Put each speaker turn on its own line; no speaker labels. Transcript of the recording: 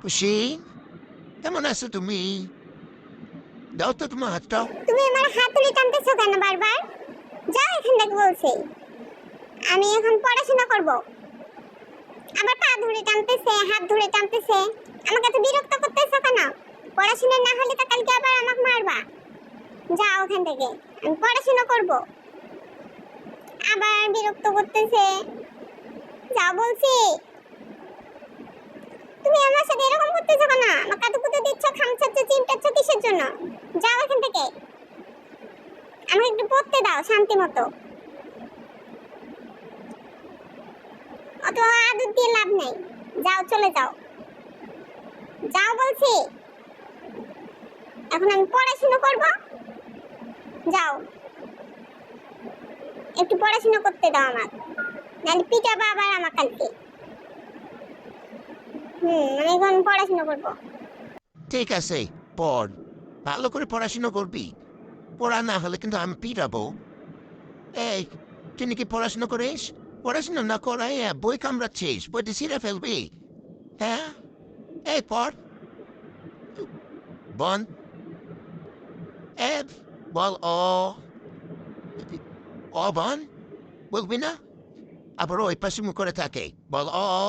খুশি, কেমন আছো তুমি? দাও তো তোমার হাতটা।
তুমি আমার হাত ধরে টানতেছো কেন বারবার? যাও এখান থেকে বলছি। আমি এখন পড়াশোনা করব। আবার পা ধরে টানতেছে, হাত ধরে টানতেছে। আমাকে তো বিরক্ত করতেছো কেন? পড়াশোনা না হলে তো কালকে আবার আমাকে মারবা। যাও ওখান থেকে, আমি পড়াশোনা করব। আবার বিরক্ত করতেছে। যাও বলছি। তুমি আমার সাথে এরকম করতেছো কেন? আমাকে কাতুকুতু দিচ্ছ, খামচাচ্ছ, চিমটাচ্ছ কিসের জন্য? যাও এখান থেকে। আমাকে একটু পড়তে দাও শান্তি মতো। অত আদর দিয়ে লাভ নেই। যাও চলে যাও। যাও বলছি। এখন আমি পড়াশোনা করব। যাও, একটু পড়াশোনা করতে দাও আমার, নাহলে পিটাবা আবার আমার কালকে। আমি এখন পড়াশোনা করব।
ঠিক আছে, পড়। ভালো করে পড়াশোনা করবি। পড়া না হলে কিন্তু আমি পিটাবো। এই, তুই নাকি পড়াশোনা করিস? পড়াশোনা না করাই বই কামড়াচ্ছিস, বইটি ছিঁড়ে ফেলবি। হ্যাঁ, এই পড়। বন, এ বল অ। অ বন, বলবি না? আবার ওই পাশে মুখ করে থাকে, বল অ।